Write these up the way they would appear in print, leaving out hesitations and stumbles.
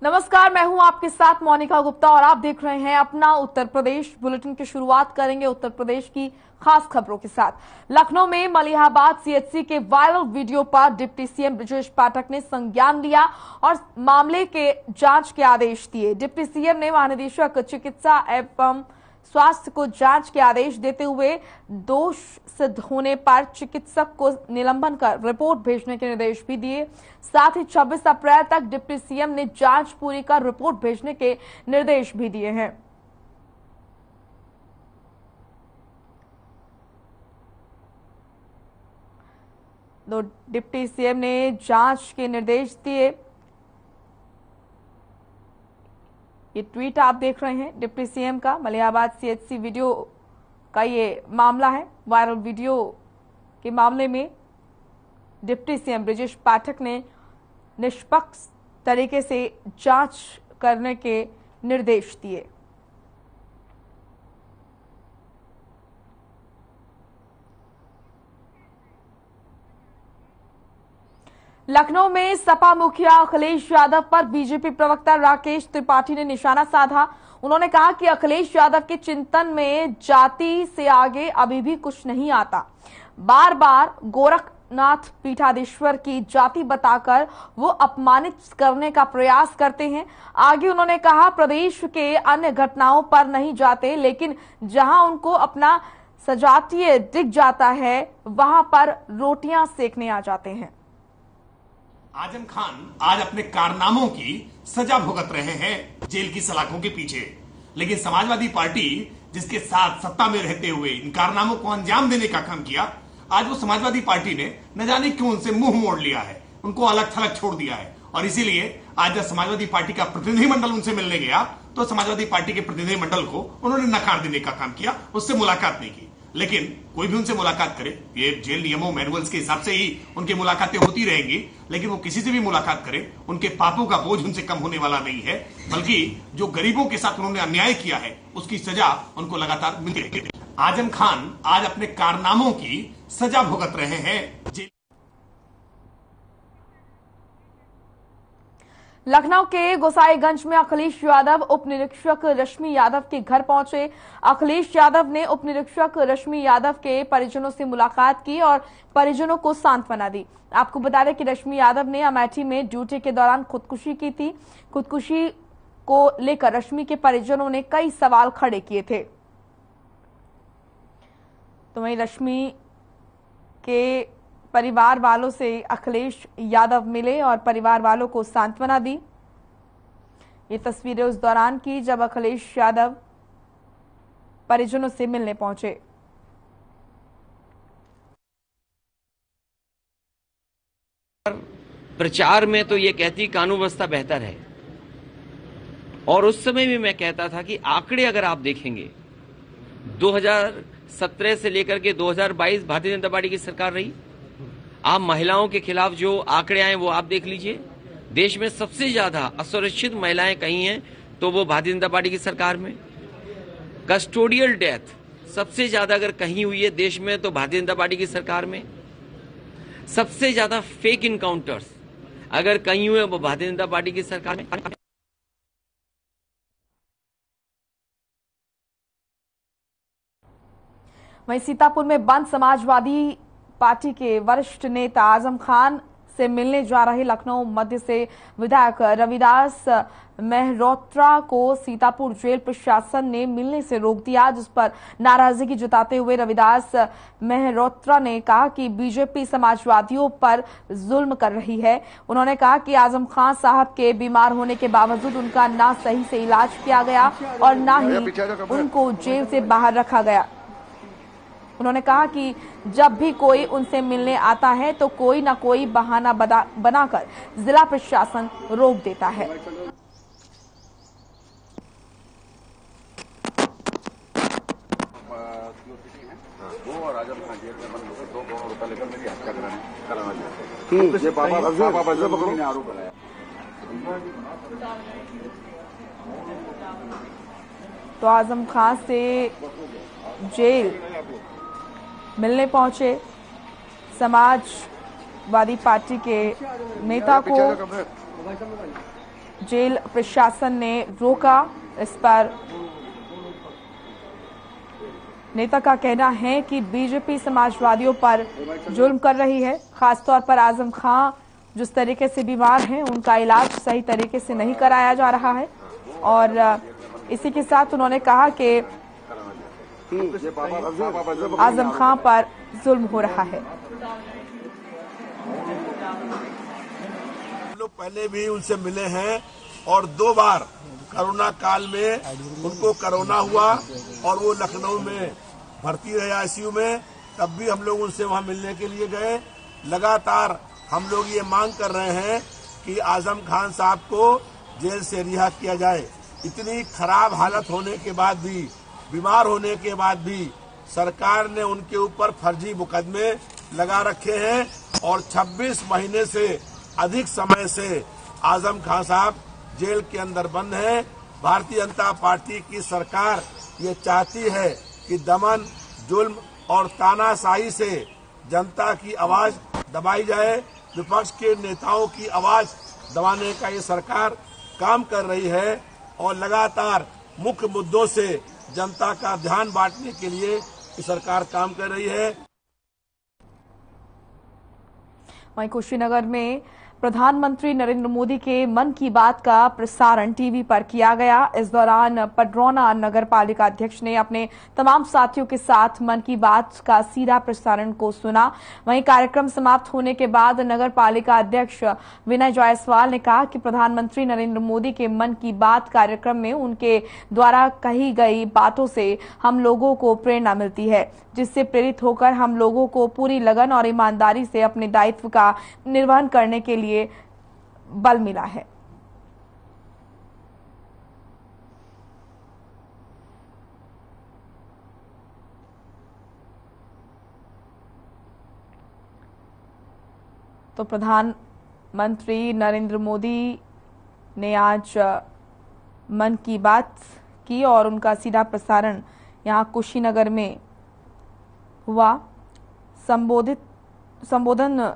नमस्कार, मैं हूं आपके साथ मोनिका गुप्ता और आप देख रहे हैं अपना उत्तर प्रदेश। बुलेटिन की शुरुआत करेंगे उत्तर प्रदेश की खास खबरों के साथ। लखनऊ में मलिहाबाद सीएचसी के वायरल वीडियो पर डिप्टी सीएम ब्रजेश पाठक ने संज्ञान लिया और मामले के जांच के आदेश दिए। डिप्टी सीएम ने महानिदेशक चिकित्सा एवं स्वास्थ्य को जांच के आदेश देते हुए दोष सिद्ध होने पर चिकित्सक को निलंबन कर रिपोर्ट भेजने के निर्देश भी दिए। साथ ही 26 अप्रैल तक डिप्टी सीएम ने जांच पूरी कर रिपोर्ट भेजने के निर्देश भी दिए हैं। तो डिप्टी सीएम ने जांच के निर्देश दिए। ये ट्वीट आप देख रहे हैं डिप्टी सीएम का। मलिहाबाद सीएचसी वीडियो का ये मामला है। वायरल वीडियो के मामले में डिप्टी सीएम ब्रजेश पाठक ने निष्पक्ष तरीके से जांच करने के निर्देश दिए। लखनऊ में सपा मुखिया अखिलेश यादव पर बीजेपी प्रवक्ता राकेश त्रिपाठी ने निशाना साधा। उन्होंने कहा कि अखिलेश यादव के चिंतन में जाति से आगे अभी भी कुछ नहीं आता। बार बार गोरखनाथ पीठाधीश्वर की जाति बताकर वो अपमानित करने का प्रयास करते हैं। आगे उन्होंने कहा, प्रदेश के अन्य घटनाओं पर नहीं जाते, लेकिन जहां उनको अपना सजातीय दिख जाता है वहां पर रोटियां सेकने आ जाते हैं। आजम खान आज अपने कारनामों की सजा भुगत रहे हैं जेल की सलाखों के पीछे, लेकिन समाजवादी पार्टी जिसके साथ सत्ता में रहते हुए इन कारनामों को अंजाम देने का काम किया, आज वो समाजवादी पार्टी ने न जाने क्यों उनसे मुंह मोड़ लिया है, उनको अलग थलग छोड़ दिया है। और इसीलिए आज जब समाजवादी पार्टी का प्रतिनिधिमंडल उनसे मिलने गया तो समाजवादी पार्टी के प्रतिनिधिमंडल को उन्होंने नकार देने का काम किया, उससे मुलाकात नहीं की। लेकिन कोई भी उनसे मुलाकात करे, ये जेल नियमों मैनुअल्स के हिसाब से ही उनकी मुलाकातें होती रहेंगी, लेकिन वो किसी से भी मुलाकात करे, उनके पापों का बोझ उनसे कम होने वाला नहीं है, बल्कि जो गरीबों के साथ उन्होंने अन्याय किया है उसकी सजा उनको लगातार मिलती रहेगी। आजम खान आज अपने कारनामों की सजा भुगत रहे हैं। लखनऊ के गोसाईगंज में अखिलेश यादव उप निरीक्षक रश्मि यादव के घर पहुंचे। अखिलेश यादव ने उप निरीक्षक रश्मि यादव के परिजनों से मुलाकात की और परिजनों को सांत्वना दी। आपको बता दें कि रश्मि यादव ने अमेठी में ड्यूटी के दौरान खुदकुशी की थी। खुदकुशी को लेकर रश्मि के परिजनों ने कई सवाल खड़े किए थे। तो वहीं रश्मि के परिवार वालों से अखिलेश यादव मिले और परिवार वालों को सांत्वना दी। ये तस्वीरें उस दौरान की जब अखिलेश यादव परिजनों से मिलने पहुंचे। प्रचार में तो ये कहती कानून व्यवस्था बेहतर है, और उस समय भी मैं कहता था कि आंकड़े अगर आप देखेंगे 2017 से लेकर के 2022 भारतीय जनता पार्टी की सरकार रही। आप महिलाओं के खिलाफ जो आंकड़े आए वो आप देख लीजिए। देश में सबसे ज्यादा असुरक्षित महिलाएं कहीं हैं तो वो भारतीय जनता पार्टी की सरकार में। कस्टोडियल डेथ सबसे ज्यादा अगर कहीं हुई है देश में तो भारतीय जनता पार्टी की सरकार में। सबसे ज्यादा फेक इनकाउंटर्स अगर कहीं हुए वो भारतीय जनता पार्टी की सरकार में। वहीं सीतापुर में बंद समाजवादी पार्टी के वरिष्ठ नेता आजम खान से मिलने जा रहे लखनऊ मध्य से विधायक रविदास मेहरोत्रा को सीतापुर जेल प्रशासन ने मिलने से रोक दिया, जिस पर नाराजगी जताते हुए रविदास मेहरोत्रा ने कहा कि बीजेपी समाजवादियों पर जुल्म कर रही है। उन्होंने कहा कि आजम खान साहब के बीमार होने के बावजूद उनका ना सही से इलाज किया गया और ना ही उनको जेल से बाहर रखा गया। उन्होंने कहा कि जब भी कोई उनसे मिलने आता है तो कोई ना कोई बहाना बनाकर जिला प्रशासन रोक देता है। वो और आजम खान जेल में बंद होकर 2 करोड़ रुपए लेकर मेरी हत्या कराना चाहते हैं। ये पापा ने आरोप लगाया। तो आजम खान से जेल मिलने पहुंचे समाजवादी पार्टी के नेता को जेल प्रशासन ने रोका। इस पर नेता का कहना है कि बीजेपी समाजवादियों पर जुल्म कर रही है। खासतौर पर आजम खान जिस तरीके से बीमार हैं, उनका इलाज सही तरीके से नहीं कराया जा रहा है और इसी के साथ उन्होंने कहा कि आजम खान पर जुल्म हो रहा है। लोग पहले भी उनसे मिले हैं और 2 बार कोरोना काल में उनको कोरोना हुआ और वो लखनऊ में भर्ती रहे आईसीयू में, तब भी हम लोग उनसे वहां मिलने के लिए गए। लगातार हम लोग ये मांग कर रहे हैं कि आजम खान साहब को जेल से रिहा किया जाए। इतनी खराब हालत होने के बाद भी, बीमार होने के बाद भी सरकार ने उनके ऊपर फर्जी मुकदमे लगा रखे हैं और 26 महीने से अधिक समय से आजम खान साहब जेल के अंदर बंद हैं। भारतीय जनता पार्टी की सरकार ये चाहती है कि दमन, जुल्म और तानाशाही से जनता की आवाज दबाई जाए। विपक्ष के नेताओं की आवाज दबाने का ये सरकार काम कर रही है और लगातार मुख्य मुद्दों से जनता का ध्यान बांटने के लिए ये सरकार काम कर रही है। वहीं कुशीनगर में प्रधानमंत्री नरेंद्र मोदी के मन की बात का प्रसारण टीवी पर किया गया। इस दौरान पडरौना नगर पालिका अध्यक्ष ने अपने तमाम साथियों के साथ मन की बात का सीधा प्रसारण को सुना। वहीं कार्यक्रम समाप्त होने के बाद नगर पालिका अध्यक्ष विनय जायसवाल ने कहा कि प्रधानमंत्री नरेंद्र मोदी के मन की बात कार्यक्रम में उनके द्वारा कही गई बातों से हम लोगों को प्रेरणा मिलती है, जिससे प्रेरित होकर हम लोगों को पूरी लगन और ईमानदारी से अपने दायित्व का निर्वहन करने के लिए बल मिला है। तो प्रधानमंत्री नरेंद्र मोदी ने आज मन की बात की और उनका सीधा प्रसारण यहां कुशीनगर में हुआ। संबोधन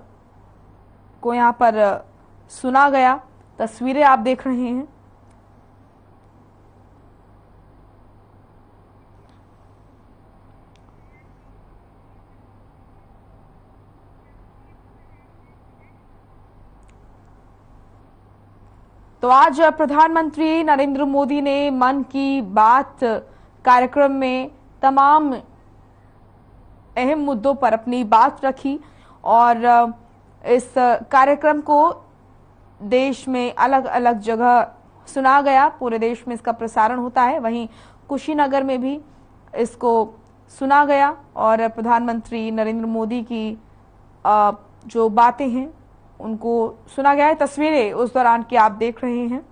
को यहां पर सुना गया। तस्वीरें आप देख रहे हैं। तो आज प्रधानमंत्री नरेंद्र मोदी ने मन की बात कार्यक्रम में तमाम अहम मुद्दों पर अपनी बात रखी और इस कार्यक्रम को देश में अलग अलग जगह सुना गया। पूरे देश में इसका प्रसारण होता है, वहीं कुशीनगर में भी इसको सुना गया और प्रधानमंत्री नरेंद्र मोदी की जो बातें हैं उनको सुना गया है। तस्वीरें उस दौरान की आप देख रहे हैं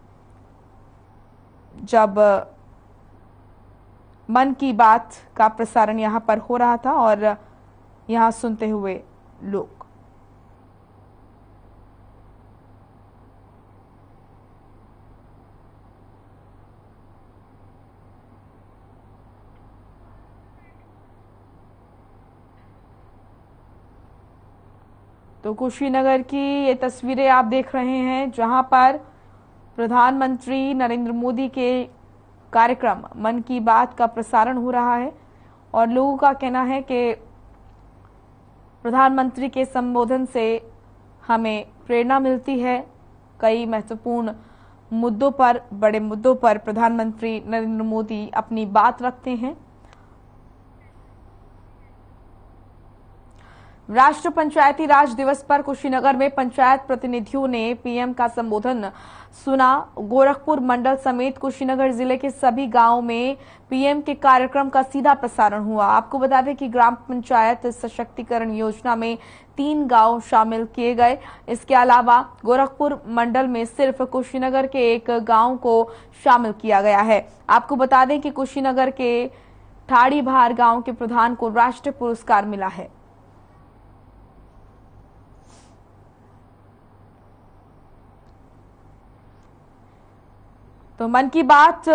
जब मन की बात का प्रसारण यहां पर हो रहा था और यहां सुनते हुए लोग। तो कुशीनगर की ये तस्वीरें आप देख रहे हैं जहां पर प्रधानमंत्री नरेंद्र मोदी के कार्यक्रम मन की बात का प्रसारण हो रहा है और लोगों का कहना है कि प्रधानमंत्री के संबोधन से हमें प्रेरणा मिलती है। कई महत्वपूर्ण मुद्दों पर, बड़े मुद्दों पर प्रधानमंत्री नरेंद्र मोदी अपनी बात रखते हैं। राष्ट्रीय पंचायती राज दिवस पर कुशीनगर में पंचायत प्रतिनिधियों ने पीएम का संबोधन सुना। गोरखपुर मंडल समेत कुशीनगर जिले के सभी गांवों में पीएम के कार्यक्रम का सीधा प्रसारण हुआ। आपको बता दें कि ग्राम पंचायत सशक्तिकरण योजना में 3 गांव शामिल किए गए। इसके अलावा गोरखपुर मंडल में सिर्फ कुशीनगर के एक गांव को शामिल किया गया है। आपको बता दें कि कुशीनगर के ठाड़ी भार गांव के प्रधान को राष्ट्रीय पुरस्कार मिला है। तो मन की बात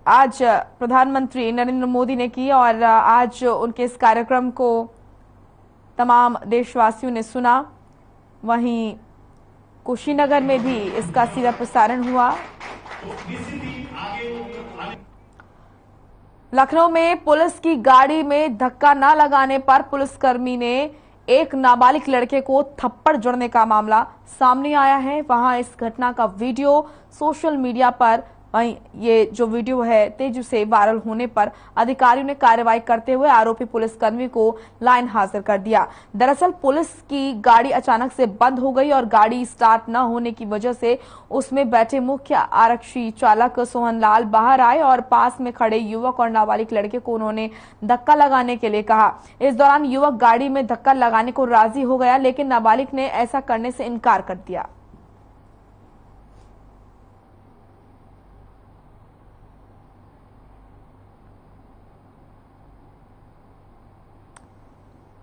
आज प्रधानमंत्री नरेंद्र मोदी ने की और आज उनके इस कार्यक्रम को तमाम देशवासियों ने सुना। वहीं कुशीनगर में भी इसका सीधा प्रसारण हुआ। लखनऊ में पुलिस की गाड़ी में धक्का न लगाने पर पुलिसकर्मी ने एक नाबालिग लड़के को थप्पड़ जड़ने का मामला सामने आया है। वहां इस घटना का वीडियो सोशल मीडिया पर, वहीं ये जो वीडियो है तेजी से वायरल होने पर अधिकारियों ने कार्रवाई करते हुए आरोपी पुलिसकर्मी को लाइन हाजिर कर दिया। दरअसल पुलिस की गाड़ी अचानक से बंद हो गई और गाड़ी स्टार्ट न होने की वजह से उसमें बैठे मुख्य आरक्षी चालक सोहनलाल बाहर आए और पास में खड़े युवक और नाबालिग लड़के को उन्होंने धक्का लगाने के लिए कहा। इस दौरान युवक गाड़ी में धक्का लगाने को राजी हो गया, लेकिन नाबालिग ने ऐसा करने से इनकार कर दिया।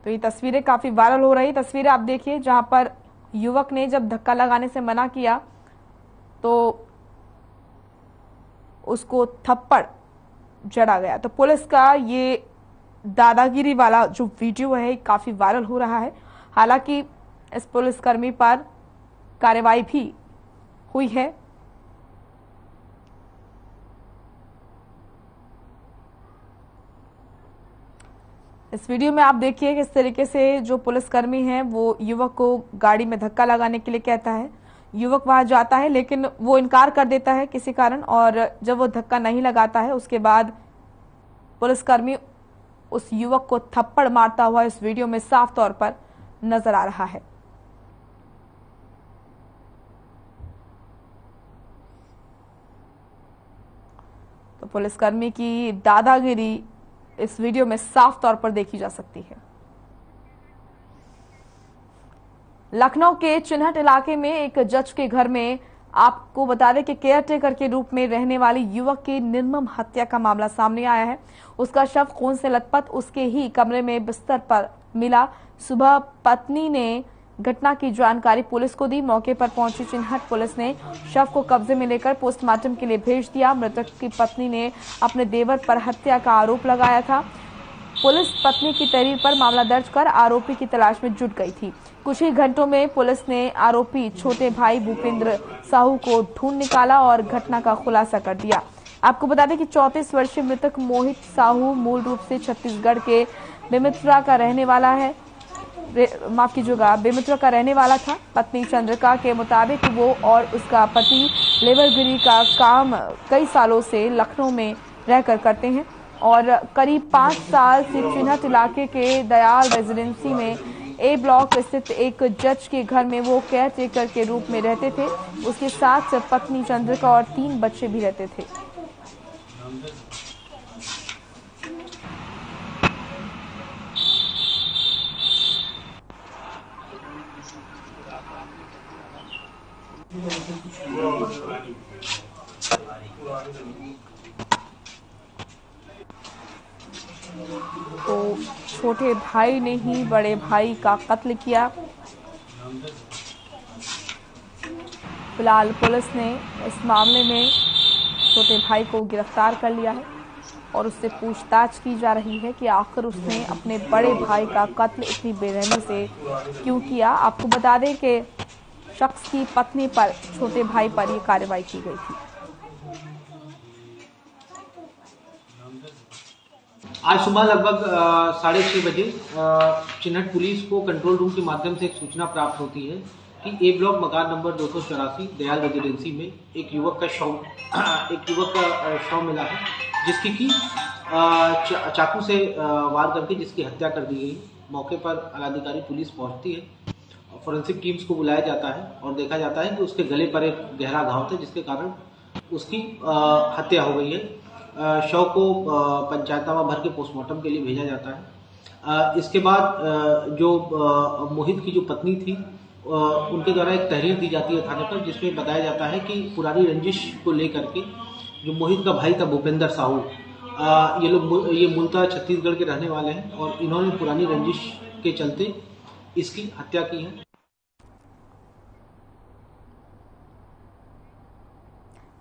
तो ये तस्वीरें काफी वायरल हो रही तस्वीरें आप देखिए, जहां पर युवक ने जब धक्का लगाने से मना किया तो उसको थप्पड़ जड़ा गया। तो पुलिस का ये दादागिरी वाला जो वीडियो है काफी वायरल हो रहा है। हालांकि इस पुलिसकर्मी पर कार्रवाई भी हुई है। इस वीडियो में आप देखिए किस तरीके से जो पुलिसकर्मी है वो युवक को गाड़ी में धक्का लगाने के लिए कहता है। युवक वहां जाता है लेकिन वो इनकार कर देता है किसी कारण, और जब वो धक्का नहीं लगाता है उसके बाद पुलिसकर्मी उस युवक को थप्पड़ मारता हुआ इस वीडियो में साफ तौर पर नजर आ रहा है। तो पुलिसकर्मी की दादागिरी इस वीडियो में साफ तौर पर देखी जा सकती है। लखनऊ के चिन्हट इलाके में एक जज के घर में आपको बता दें कि केयरटेकर के रूप में रहने वाले युवक की निर्मम हत्या का मामला सामने आया है। उसका शव खून से लथपथ उसके ही कमरे में बिस्तर पर मिला। सुबह पत्नी ने घटना की जानकारी पुलिस को दी। मौके पर पहुंची चिन्हट पुलिस ने शव को कब्जे में लेकर पोस्टमार्टम के लिए भेज दिया। मृतक की पत्नी ने अपने देवर पर हत्या का आरोप लगाया था। पुलिस पत्नी की तहरीर पर मामला दर्ज कर आरोपी की तलाश में जुट गई थी। कुछ ही घंटों में पुलिस ने आरोपी छोटे भाई भूपेंद्र साहू को ढूंढ निकाला और घटना का खुलासा कर दिया। आपको बता दें कि 34 वर्षीय मृतक मोहित साहू मूल रूप से छत्तीसगढ़ के बेमित्रा का रहने वाला है। माफ कीजिएगा, बेमित्रा का रहने वाला था। पत्नी चंद्रिका के मुताबिक वो और उसका पति लेबरगिरी का काम कई सालों से लखनऊ में रहकर करते हैं और करीब 5 साल से चिन्हट इलाके के दयाल रेजिडेंसी में ए ब्लॉक स्थित एक जज के घर में वो केयर टेकर के रूप में रहते थे। उसके साथ पत्नी चंद्रिका और 3 बच्चे भी रहते थे। तो छोटे भाई ने ही बड़े भाई का कत्ल किया। फिलहाल पुलिस ने इस मामले में छोटे भाई को गिरफ्तार कर लिया है और उससे पूछताछ की जा रही है कि आखिर उसने अपने बड़े भाई का कत्ल इतनी बेरहमी से क्यों किया। आपको बता दें कि शख्स की पत्नी पर, छोटे भाई पर यह कार्रवाई की गई थी। आज सुबह लगभग 6:30 बजे चिन्हट पुलिस को कंट्रोल रूम के माध्यम से एक सूचना प्राप्त होती है कि ए ब्लॉक मकान नंबर 284 दयाल रेजिडेंसी में एक युवक का शव मिला है, जिसकी की चाकू से वार करके जिसकी हत्या कर दी गई। मौके पर आलाधिकारी पुलिस पहुंचती है, फोरेंसिक टीम्स को बुलाया जाता है और देखा जाता है कि उसके गले पर एक गहरा घाव था, जिसके कारण उसकी हत्या हो गई है। शव को पंचायतनामा भर के पोस्टमार्टम के लिए भेजा जाता है। इसके बाद जो मोहित की जो पत्नी थी उनके द्वारा एक तहरीर दी जाती है थाने पर, जिसमें बताया जाता है कि पुरानी रंजिश को लेकर के जो मोहित का भाई था भूपेंद्र साहू, ये मूलतः छत्तीसगढ़ के रहने वाले हैं और इन्होंने पुरानी रंजिश के चलते इसकी हत्या की है।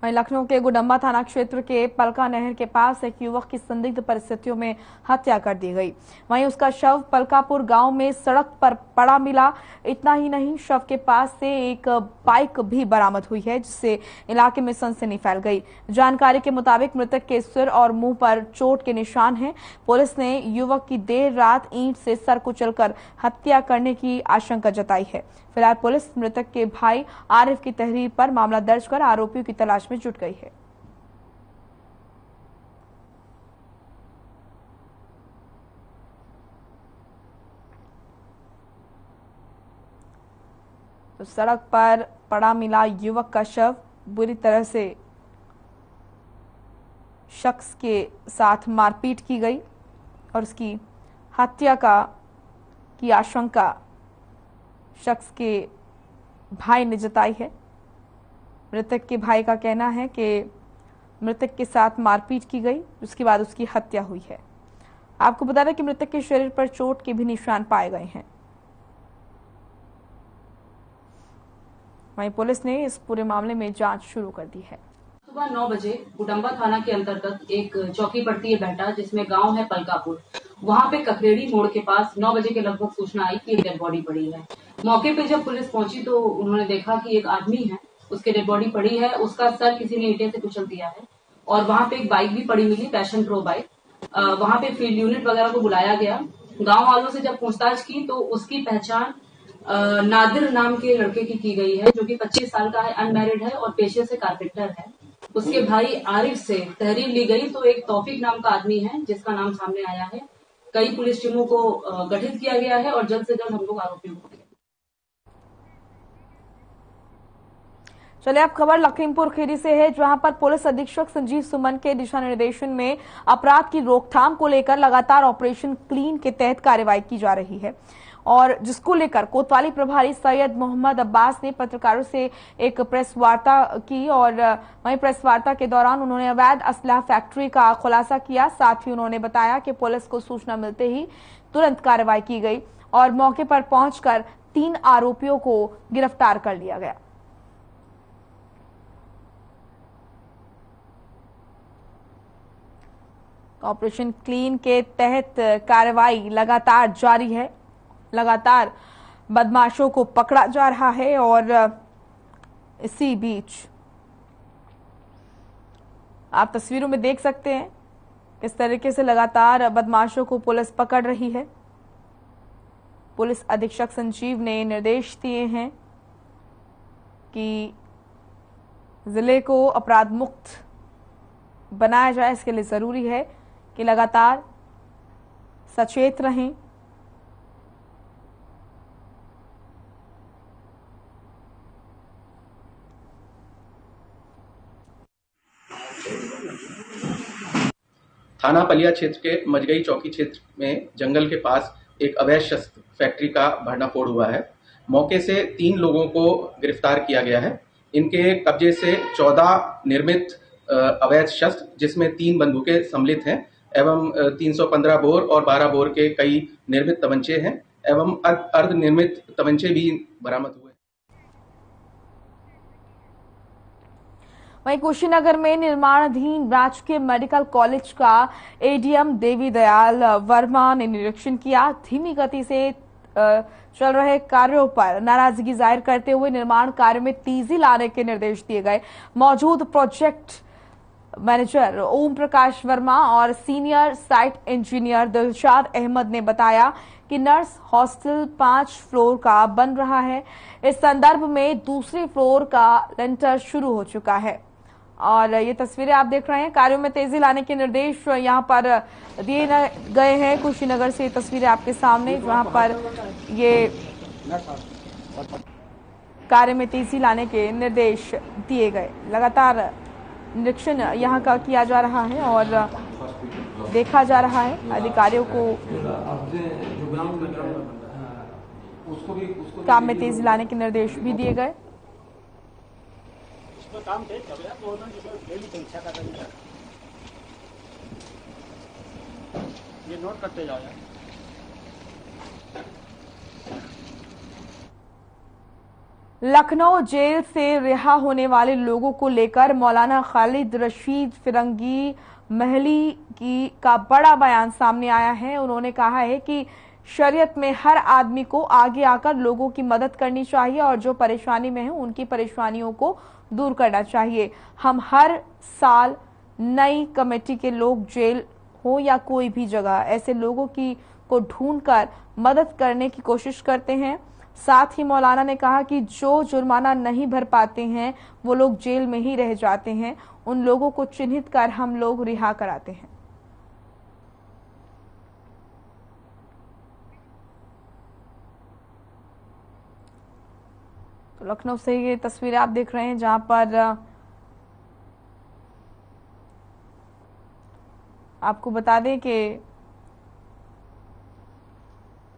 वहीं लखनऊ के गुडम्बा थाना क्षेत्र के पलका नहर के पास एक युवक की संदिग्ध परिस्थितियों में हत्या कर दी गई। वहीं उसका शव पलकापुर गांव में सड़क पर पड़ा मिला। इतना ही नहीं, शव के पास से एक बाइक भी बरामद हुई है, जिससे इलाके में सनसनी फैल गई। जानकारी के मुताबिक मृतक के सिर और मुंह पर चोट के निशान हैं। पुलिस ने युवक की देर रात ईंट से सर कुचलकर हत्या करने की आशंका जताई है। फिलहाल पुलिस मृतक के भाई आरिफ की तहरीर पर मामला दर्ज कर आरोपियों की तलाश में जुट गई है। तो सड़क पर पड़ा मिला युवक का शव। बुरी तरह से शख्स के साथ मारपीट की गई और उसकी हत्या की आशंका शख्स के भाई ने जताई है। मृतक के भाई का कहना है कि मृतक के साथ मारपीट की गई, उसके बाद उसकी हत्या हुई है। आपको बता दें कि मृतक के शरीर पर चोट के भी निशान पाए गए हैं। वहीं पुलिस ने इस पूरे मामले में जांच शुरू कर दी है। सुबह 9 बजे गुडम्बा थाना के अंतर्गत एक चौकी पड़ती है बैठा, जिसमें गांव है पलकापुर। वहां पे ककरेड़ी मोड़ के पास 9 बजे के लगभग सूचना आई कि एक डेड बॉडी पड़ी है। मौके पे जब पुलिस पहुंची तो उन्होंने देखा कि एक आदमी है, उसकी डेड बॉडी पड़ी है, उसका सर किसी ने ईंटे से कुचल दिया है और वहां पे एक बाइक भी पड़ी मिली, पैशन प्रो बाइक। वहां पे फील्ड यूनिट वगैरह को बुलाया गया। गाँव वालों से जब पूछताछ की तो उसकी पहचान नादिर नाम के लड़के की गई है, जो कि 25 साल का है, अनमैरिड है और पेशे से कारपेंटर है। उसके भाई आरिफ से तहरीर ली गई तो एक तौफीक नाम का आदमी है, जिसका नाम सामने आया है। कई पुलिस टीमों को गठित किया गया है और जल्द से जल्द हम लोग आरोपियों को पकड़ेंगे। चलिए अब खबर लखीमपुर खीरी से है, जहां पर पुलिस अधीक्षक संजीव सुमन के दिशा निर्देशन में अपराध की रोकथाम को लेकर लगातार ऑपरेशन क्लीन के तहत कार्रवाई की जा रही है और जिसको लेकर कोतवाली प्रभारी सैयद मोहम्मद अब्बास ने पत्रकारों से एक प्रेस वार्ता की और वहीं प्रेस वार्ता के दौरान उन्होंने अवैध असलाह फैक्ट्री का खुलासा किया। साथ ही उन्होंने बताया कि पुलिस को सूचना मिलते ही तुरंत कार्रवाई की गई और मौके पर पहुंचकर 3 आरोपियों को गिरफ्तार कर लिया गया। ऑपरेशन क्लीन के तहत कार्रवाई लगातार जारी है। लगातार बदमाशों को पकड़ा जा रहा है और इसी बीच आप तस्वीरों में देख सकते हैं किस तरीके से लगातार बदमाशों को पुलिस पकड़ रही है। पुलिस अधीक्षक संजीव ने निर्देश दिए हैं कि जिले को अपराध मुक्त बनाया जाए। इसके लिए जरूरी है कि लगातार सचेत रहें। थाना पलिया क्षेत्र के मजगई चौकी क्षेत्र में जंगल के पास एक अवैध शस्त्र फैक्ट्री का भंडाफोड़ हुआ है। मौके से 3 लोगों को गिरफ्तार किया गया है। इनके कब्जे से 14 निर्मित अवैध शस्त्र, जिसमें 3 बंदूकें सम्मिलित हैं एवं 315 बोर और 12 बोर के कई निर्मित तमंचे हैं एवं अर्धनिर्मित तमंचे भी बरामद हुए। वहीं कुशीनगर में निर्माणाधीन राजकीय मेडिकल कॉलेज का एडीएम देवी दयाल वर्मा ने निरीक्षण किया। धीमी गति से चल रहे कार्यों पर नाराजगी जाहिर करते हुए निर्माण कार्य में तेजी लाने के निर्देश दिए गए। मौजूद प्रोजेक्ट मैनेजर ओम प्रकाश वर्मा और senior site engineer Dilshad Ahmad ने बताया कि नर्स हॉस्टल 5 फ्लोर का बन रहा है। इस संदर्भ में दूसरे फ्लोर का लेंटर शुरू हो चुका है और ये तस्वीरें आप देख रहे हैं। कार्यों में तेजी लाने के निर्देश यहां पर दिए गए हैं। कुशीनगर से ये तस्वीरें आपके सामने, जहां पर ये कार्य में तेजी लाने के निर्देश दिए गए। लगातार निरीक्षण यहां का किया जा रहा है और देखा जा रहा है अधिकारियों को काम में तेजी लाने के निर्देश भी दिए गए। ये नोट करते जाओ यार। लखनऊ जेल से रिहा होने वाले लोगों को लेकर मौलाना खालिद रशीद फिरंगी महली का बड़ा बयान सामने आया है। उन्होंने कहा है कि शरीयत में हर आदमी को आगे आकर लोगों की मदद करनी चाहिए और जो परेशानी में है उनकी परेशानियों को दूर करना चाहिए। हम हर साल नई कमेटी के लोग जेल हो या कोई भी जगह ऐसे लोगों को ढूंढकर मदद करने की कोशिश करते हैं। साथ ही मौलाना ने कहा कि जो जुर्माना नहीं भर पाते हैं वो लोग जेल में ही रह जाते हैं, उन लोगों को चिन्हित कर हम लोग रिहा कराते हैं। तो लखनऊ से ये तस्वीरें आप देख रहे हैं जहां पर आपको बता दें कि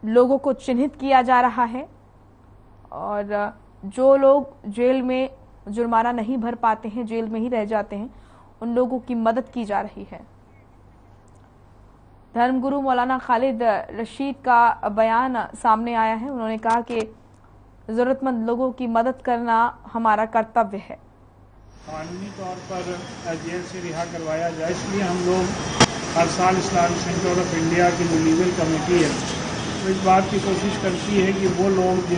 लोगों को चिन्हित किया जा रहा है और जो लोग जेल में जुर्माना नहीं भर पाते हैं, जेल में ही रह जाते हैं, उन लोगों की मदद की जा रही है। धर्मगुरु मौलाना खालिद रशीद का बयान सामने आया है। उन्होंने कहा कि जरूरतमंद लोगों की मदद करना हमारा कर्तव्य है। कानूनी तौर पर जेल से रिहा करवाया जाए, इसलिए हम लोग हर साल इस्लामिक सेंटर ऑफ इंडिया की जो लीगल कमेटी है तो इस बात की कोशिश करती है कि वो लोग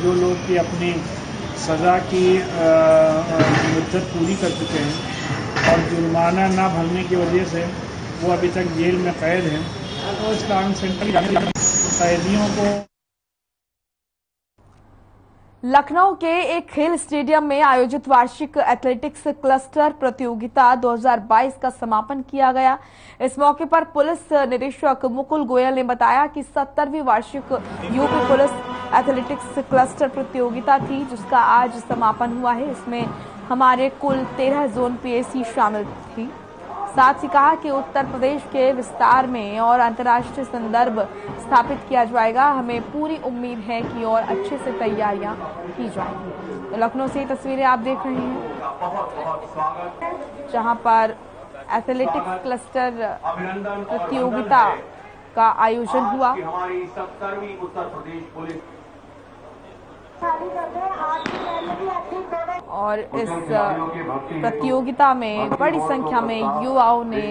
जो लोग की अपनी सज़ा की मुद्दत पूरी कर चुके हैं और जुर्माना ना भरने की वजह से वो अभी तक जेल में कैद हैं, तो इस्लामिक सेंटर कैदियों को लखनऊ के एक खेल स्टेडियम में आयोजित वार्षिक एथलेटिक्स क्लस्टर प्रतियोगिता 2022 का समापन किया गया। इस मौके पर पुलिस निरीक्षक मुकुल गोयल ने बताया कि 70वीं वार्षिक यूपी पुलिस एथलेटिक्स क्लस्टर प्रतियोगिता थी जिसका आज समापन हुआ है। इसमें हमारे कुल 13 जोन पीएसी शामिल थी। साथ ही कहा कि उत्तर प्रदेश के विस्तार में और अंतर्राष्ट्रीय संदर्भ स्थापित किया जाएगा। हमें पूरी उम्मीद है कि और अच्छे से तैयारियां की जाएंगी। तो लखनऊ से ये तस्वीरें आप देख रहे हैं जहां पर एथलेटिक्स क्लस्टर प्रतियोगिता का आयोजन हुआ। हमारी 70वीं उत्तर प्रदेश पुलिस और इस प्रतियोगिता में बड़ी संख्या में युवाओं ने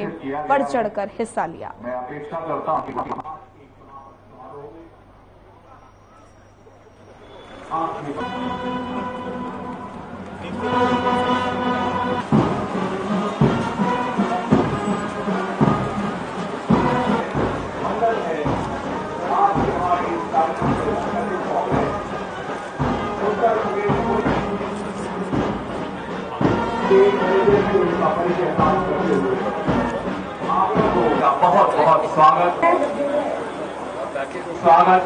बढ़ चढ़कर हिस्सा लिया। मैं अपेक्षा करता हूं बहुत बहुत स्वागत,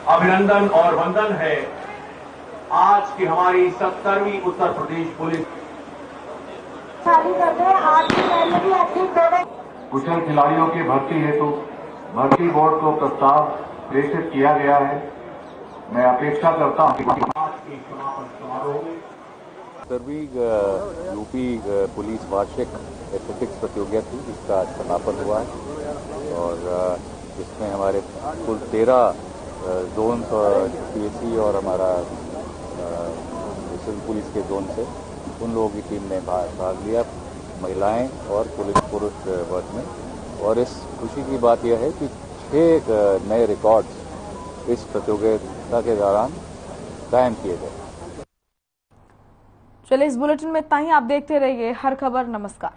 अभिनंदन और वंदन है आज की हमारी 70वीं उत्तर प्रदेश पुलिस। कुशल खिलाड़ियों की भर्ती हेतु भर्ती बोर्ड को प्रस्ताव प्रेषित किया गया है। मैं अपेक्षा करता हूं कि आज के समापन समारोह में 70वीं यूपी पुलिस वार्षिक एथलेटिक्स प्रतियोगिता थी जिसका आज समापन हुआ है और जिसमें हमारे कुल 13 जोन पीएसी और हमारा पुलिस के जोन से उन लोगों की टीम ने भाग लिया, महिलाएं और पुरुष वर्ग में। और इस खुशी की बात यह है कि 6 नए रिकॉर्ड्स इस प्रतियोगिता के दौरान कायम किए गए। चलिए इस बुलेटिन में इतना ही। आप देखते रहिए हर खबर। नमस्कार।